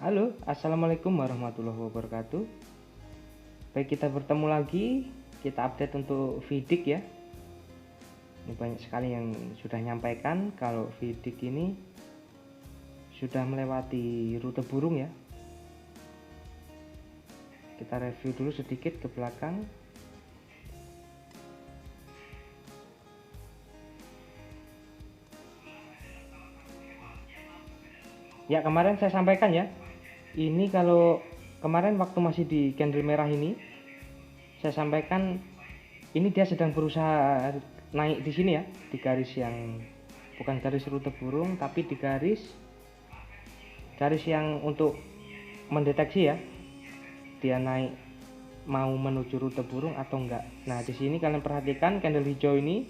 Halo, assalamualaikum warahmatullahi wabarakatuh. Baik, kita bertemu lagi. Kita update untuk Vidik ya. Ini banyak sekali yang sudah nyampaikan kalau Vidik ini sudah melewati rute burung ya. Kita review dulu sedikit ke belakang. Ya, kemarin saya sampaikan ya. Ini kalau kemarin waktu masih di candle merah ini, saya sampaikan ini dia sedang berusaha naik di sini ya, di garis yang bukan garis rute burung, tapi di garis yang untuk mendeteksi ya, dia naik mau menuju rute burung atau enggak. Nah, di sini kalian perhatikan candle hijau ini.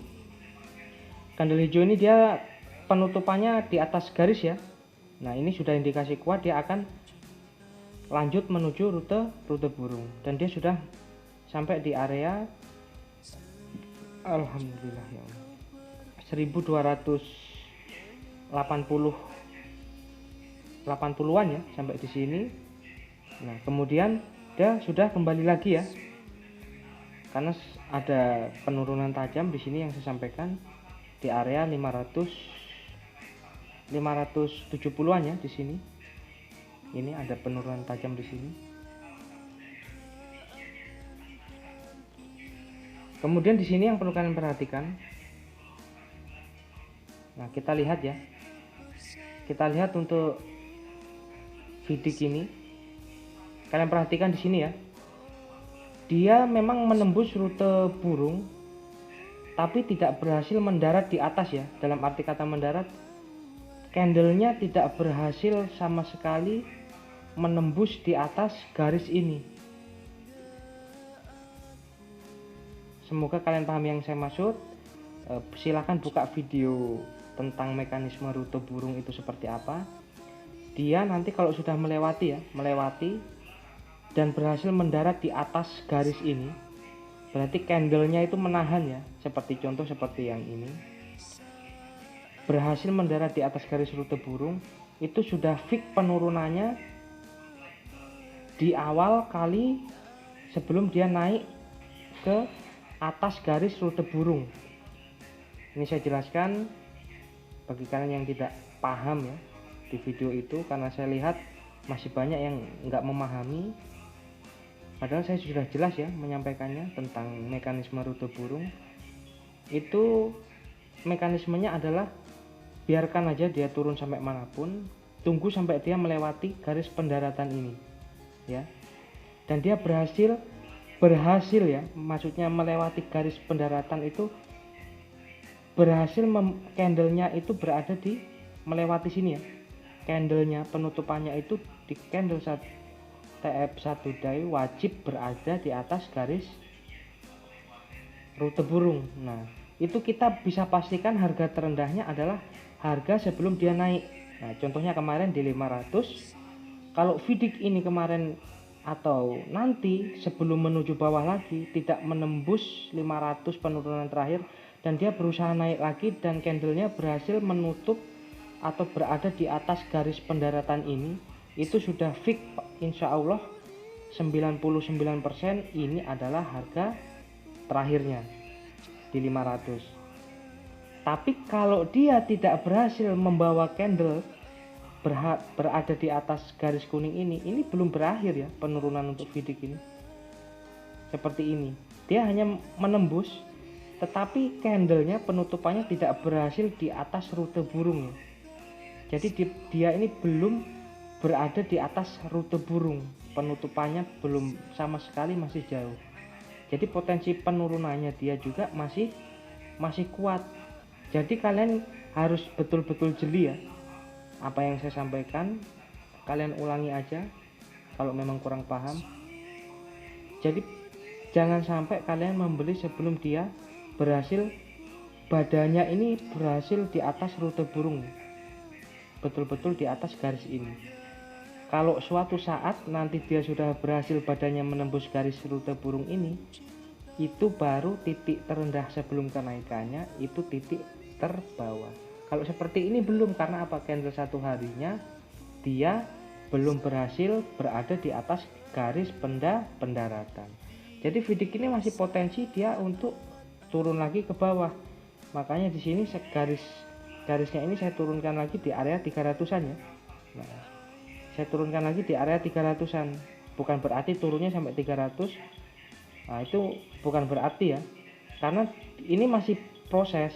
Candle hijau ini dia penutupannya di atas garis ya. Nah, ini sudah indikasi kuat dia akan lanjut menuju rute burung, dan dia sudah sampai di area alhamdulillah ya Allah 1280-80an ya sampai di sini. Nah, kemudian dia sudah kembali lagi ya, karena ada penurunan tajam di sini yang saya sampaikan di area 570-an ya di sini. Ini ada penurunan tajam di sini. Kemudian di sini yang perlu kalian perhatikan. Nah, kita lihat ya. Kita lihat untuk Vidik ini. Kalian perhatikan di sini ya. Dia memang menembus rute burung, tapi tidak berhasil mendarat di atas ya. Dalam arti kata mendarat, candlenya tidak berhasil sama sekali menembus di atas garis ini. Semoga kalian paham yang saya maksud. Silahkan buka video tentang mekanisme rute burung itu seperti apa. Dia nanti kalau sudah melewati dan berhasil mendarat di atas garis ini, berarti candlenya itu menahan ya, seperti contoh seperti yang ini. Berhasil mendarat di atas garis rute burung, itu sudah fix penurunannya di awal kali sebelum dia naik ke atas garis rute burung. Ini saya jelaskan bagi kalian yang tidak paham ya di video itu, karena saya lihat masih banyak yang nggak memahami, padahal saya sudah jelas ya menyampaikannya tentang mekanisme rute burung. Itu mekanismenya adalah biarkan aja dia turun sampai manapun, tunggu sampai dia melewati garis pendaratan ini ya, dan dia berhasil ya, maksudnya melewati garis pendaratan itu, berhasil candlenya itu berada di melewati sini ya, candlenya penutupannya itu di candle TF1 day wajib berada di atas garis rute burung. Nah, itu kita bisa pastikan harga terendahnya adalah harga sebelum dia naik. Nah, contohnya kemarin di 500. Kalau Vidik ini kemarin atau nanti sebelum menuju bawah lagi tidak menembus 500 penurunan terakhir, dan dia berusaha naik lagi dan candlenya berhasil menutup atau berada di atas garis pendaratan ini, itu sudah fix insya Allah 99% ini adalah harga terakhirnya di 500. Tapi kalau dia tidak berhasil membawa candle berada di atas garis kuning ini belum berakhir ya penurunan untuk Vidik ini. Seperti ini, dia hanya menembus, tetapi candlenya penutupannya tidak berhasil di atas rute burung. Jadi dia ini belum berada di atas rute burung, penutupannya belum sama sekali, masih jauh. Jadi potensi penurunannya dia juga masih kuat. Jadi kalian harus betul-betul jeli ya apa yang saya sampaikan. Kalian ulangi aja kalau memang kurang paham. Jadi jangan sampai kalian membeli sebelum dia berhasil, badannya ini berhasil di atas rute burung, betul-betul di atas garis ini. Kalau suatu saat nanti dia sudah berhasil badannya menembus garis rute burung ini, itu baru titik terendah sebelum kenaikannya, itu titik terbawah. Kalau seperti ini belum, karena apa? Candle satu harinya dia belum berhasil berada di atas garis pendaratan. Jadi Vidic ini masih potensi dia untuk turun lagi ke bawah. Makanya di sini garisnya ini saya turunkan lagi di area 300-an ya. Nah, saya turunkan lagi di area 300-an. Bukan berarti turunnya sampai 300. Nah, itu bukan berarti ya. Karena ini masih proses.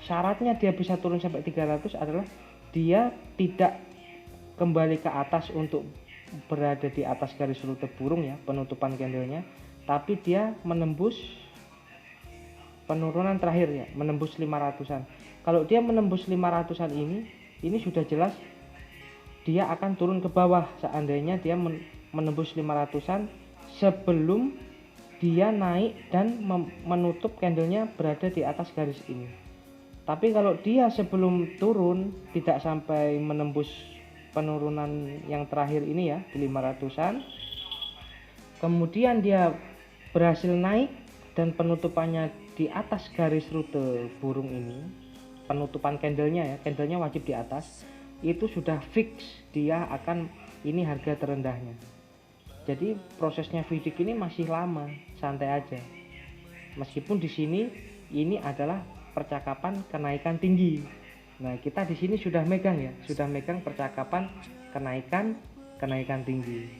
Syaratnya dia bisa turun sampai 300 adalah dia tidak kembali ke atas untuk berada di atas garis rute burung ya, penutupan candlenya, tapi dia menembus penurunan terakhir ya, menembus 500-an. Kalau dia menembus 500-an ini sudah jelas dia akan turun ke bawah seandainya dia menembus 500-an sebelum dia naik dan menutup candlenya berada di atas garis ini. Tapi kalau dia sebelum turun tidak sampai menembus penurunan yang terakhir ini ya di 500-an, kemudian dia berhasil naik dan penutupannya di atas garis rute burung ini, penutupan candlenya ya, candlenya wajib di atas, itu sudah fix dia akan ini harga terendahnya. Jadi prosesnya Vidic ini masih lama, santai aja. Meskipun di sini ini adalah percakapan kenaikan tinggi. Nah, kita di sini sudah megang ya, sudah megang percakapan kenaikan tinggi.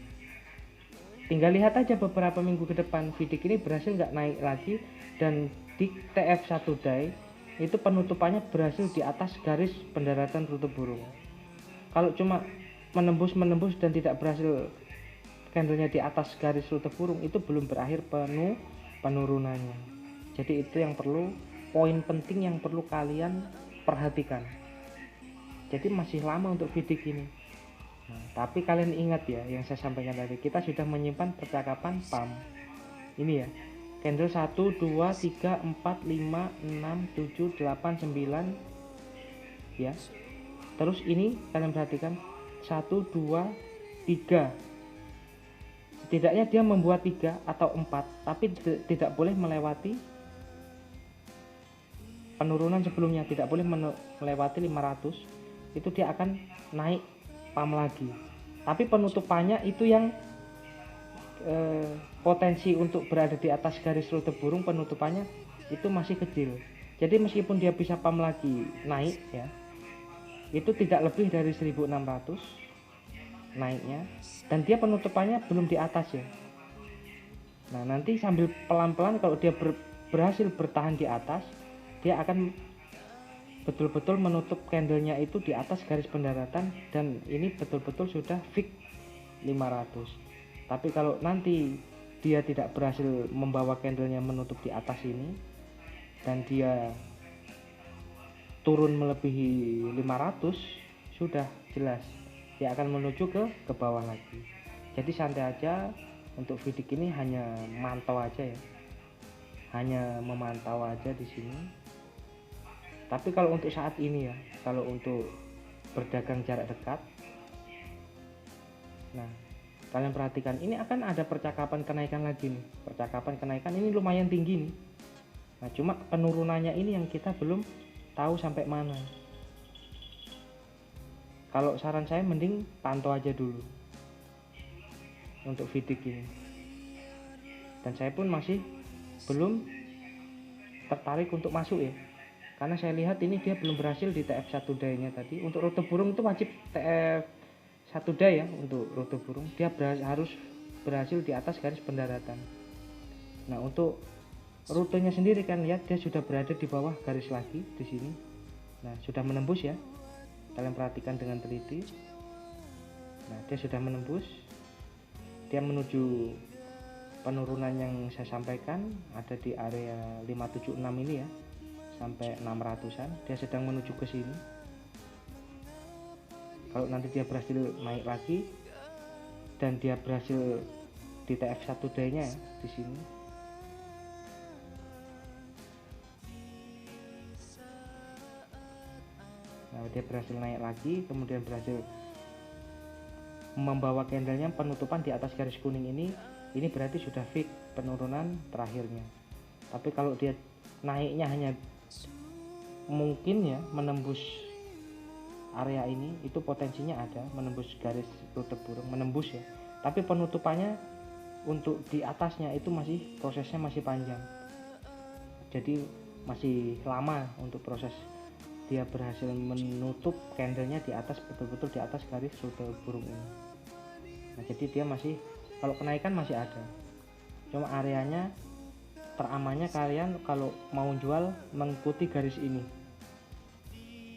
Tinggal lihat aja beberapa minggu ke depan Vidic ini berhasil nggak naik lagi, dan di TF1 day itu penutupannya berhasil di atas garis pendaratan rute burung. Kalau cuma menembus dan tidak berhasil candlenya di atas garis rute burung, itu belum berakhir penurunannya. Jadi itu yang perlu, poin penting yang perlu kalian perhatikan. Jadi masih lama untuk Vidic ini. Nah, tapi kalian ingat ya yang saya sampaikan tadi, kita sudah menyimpan percakapan PAM ini ya, candle 1, 2, 3, 4, 5, 6, 7, 8, 9 ya. Terus ini kalian perhatikan 1, 2, 3, setidaknya dia membuat 3 atau 4, tapi tidak boleh melewati penurunan sebelumnya, tidak boleh melewati 500. Itu dia akan naik PAM lagi, tapi penutupannya itu yang potensi untuk berada di atas garis rute burung, penutupannya itu masih kecil. Jadi meskipun dia bisa PAM lagi naik ya, itu tidak lebih dari 1600 naiknya, dan dia penutupannya belum di atas ya. Nah, nanti sambil pelan-pelan kalau dia berhasil bertahan di atas, dia akan betul-betul menutup candlenya itu di atas garis pendaratan, dan ini betul-betul sudah fix 500. Tapi kalau nanti dia tidak berhasil membawa candlenya menutup di atas ini dan dia turun melebihi 500, sudah jelas dia akan menuju ke bawah lagi. Jadi santai aja untuk Vidic ini, hanya mantau aja ya, hanya memantau aja di sini. Tapi kalau untuk saat ini ya, kalau untuk berdagang jarak dekat, nah kalian perhatikan ini akan ada percakapan kenaikan lagi nih. Percakapan kenaikan ini lumayan tinggi nih. Nah, cuma penurunannya ini yang kita belum tahu sampai mana. Kalau saran saya mending pantau aja dulu untuk Vidic ini. Dan saya pun masih belum tertarik untuk masuk ya, karena saya lihat ini dia belum berhasil di TF1 day nya tadi. Untuk rute burung itu wajib TF1 day ya, untuk rute burung dia harus berhasil di atas garis pendaratan. Nah, untuk rutenya sendiri kan lihat dia sudah berada di bawah garis lagi di sini. Nah, sudah menembus ya, kalian perhatikan dengan teliti. Nah, dia sudah menembus, dia menuju penurunan yang saya sampaikan ada di area 576 ini ya, sampai 600-an. Dia sedang menuju ke sini. Kalau nanti dia berhasil naik lagi dan dia berhasil di TF1 day-nya ya, di sini. Nah, dia berhasil naik lagi, kemudian berhasil membawa candlenya penutupan di atas garis kuning ini berarti sudah fix penurunan terakhirnya. Tapi kalau dia naiknya hanya mungkin ya menembus area ini itu potensinya ada menembus garis rute burung, menembus ya, tapi penutupannya untuk di atasnya itu prosesnya masih panjang, jadi masih lama untuk proses dia berhasil menutup candlenya di atas, betul-betul di atas garis rute burung ini. Nah jadi dia masih, kalau kenaikan masih ada, cuma areanya teramannya kalian kalau mau jual mengikuti garis ini.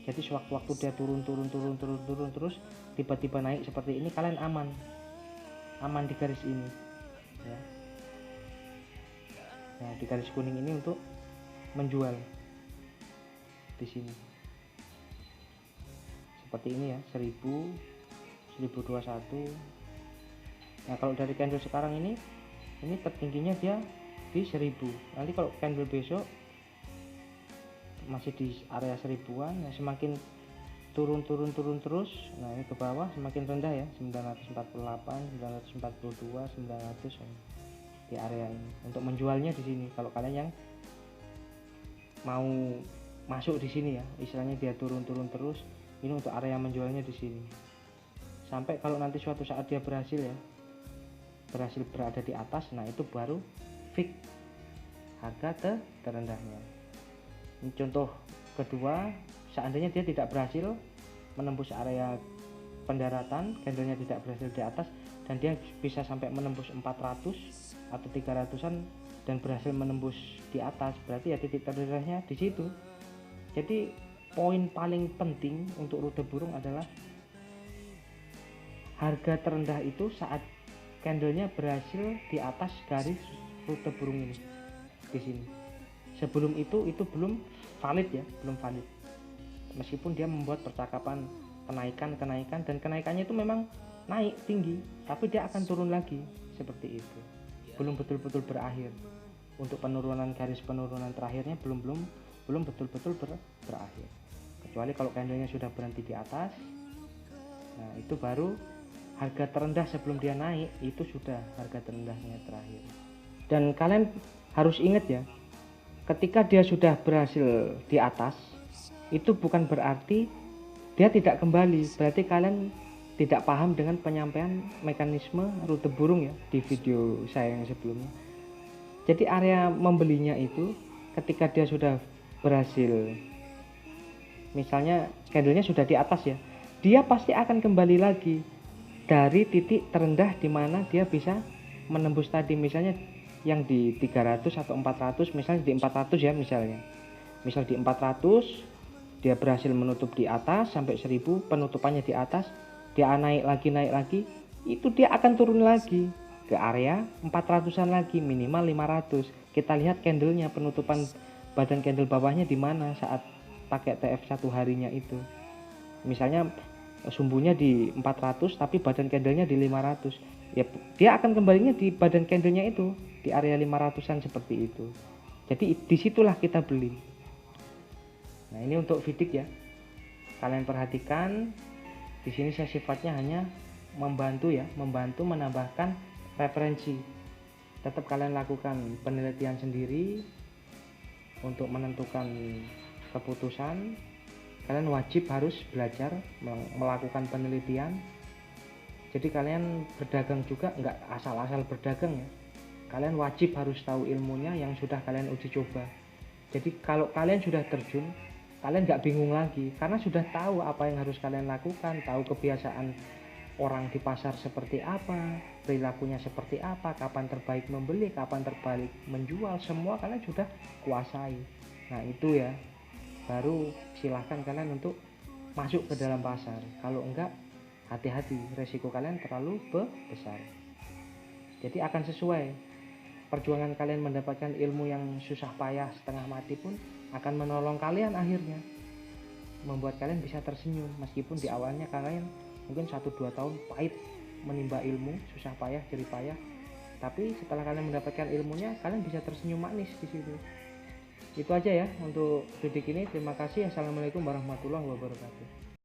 Jadi sewaktu-waktu dia turun terus tiba-tiba naik seperti ini, kalian aman di garis ini ya. Nah di garis kuning ini untuk menjual di sini seperti ini ya, 1000, 1021. Nah kalau dari candle sekarang ini tertingginya dia di 1000. Nanti kalau candle besok masih di area 1000-an ya, semakin turun terus. Nah ini ke bawah semakin rendah ya, 948, 942, 900 di area ini. Untuk menjualnya di sini kalau kalian yang mau masuk di sini ya, istilahnya dia turun terus, ini untuk area menjualnya di sini. Sampai kalau nanti suatu saat dia berhasil berada di atas, nah itu baru fix harga terendahnya. Ini contoh kedua, seandainya dia tidak berhasil menembus area pendaratan, candlenya tidak berhasil di atas dan dia bisa sampai menembus 400 atau 300-an dan berhasil menembus di atas, berarti ya titik terendahnya di situ. Jadi poin paling penting untuk rute burung adalah harga terendah itu saat candlenya berhasil di atas garis rute burung ini di sini. Sebelum itu belum valid ya, belum valid. Meskipun dia membuat percakapan kenaikan dan kenaikannya itu memang naik tinggi, tapi dia akan turun lagi seperti itu. Belum betul-betul berakhir. Untuk penurunan garis penurunan terakhirnya belum betul-betul berakhir. Kecuali kalau candlenya sudah berhenti di atas. Nah, itu baru harga terendah sebelum dia naik, itu sudah harga terendahnya terakhir. Dan kalian harus ingat ya, ketika dia sudah berhasil di atas, itu bukan berarti dia tidak kembali. Berarti kalian tidak paham dengan penyampaian mekanisme rute burung ya di video saya yang sebelumnya. Jadi area membelinya itu ketika dia sudah berhasil, misalnya candlenya sudah di atas ya, dia pasti akan kembali lagi dari titik terendah di mana dia bisa menembus tadi, misalnya yang di 300 atau 400, misalnya di 400 ya, misal di 400 dia berhasil menutup di atas sampai 1000, penutupannya di atas, dia naik lagi, itu dia akan turun lagi ke area 400-an lagi, minimal 500. Kita lihat candlenya, penutupan badan candle bawahnya di mana saat pakai TF1 harinya itu. Misalnya sumbunya di 400 tapi badan candlenya di 500. Ya, dia akan kembalinya di badan candlenya itu di area 500-an seperti itu. Jadi disitulah kita beli. Nah ini untuk Fidik ya, kalian perhatikan di sini saya sifatnya hanya membantu menambahkan referensi. Tetap kalian lakukan penelitian sendiri untuk menentukan keputusan. Kalian wajib harus belajar melakukan penelitian. Jadi kalian berdagang juga nggak asal-asal berdagang ya. Kalian wajib harus tahu ilmunya yang sudah kalian uji coba. Jadi kalau kalian sudah terjun, kalian nggak bingung lagi karena sudah tahu apa yang harus kalian lakukan, tahu kebiasaan orang di pasar seperti apa, perilakunya seperti apa, kapan terbaik membeli, kapan terbaik menjual, semua kalian sudah kuasai. Nah itu ya, baru silahkan kalian untuk masuk ke dalam pasar. Kalau enggak, hati-hati, resiko kalian terlalu besar. Jadi akan sesuai perjuangan kalian mendapatkan ilmu yang susah payah setengah mati pun akan menolong kalian akhirnya, membuat kalian bisa tersenyum meskipun di awalnya kalian mungkin 1-2 tahun pahit menimba ilmu, susah payah, jerih payah, tapi setelah kalian mendapatkan ilmunya kalian bisa tersenyum manis di situ. Itu aja ya untuk video ini. Terima kasih. Assalamualaikum warahmatullahi wabarakatuh.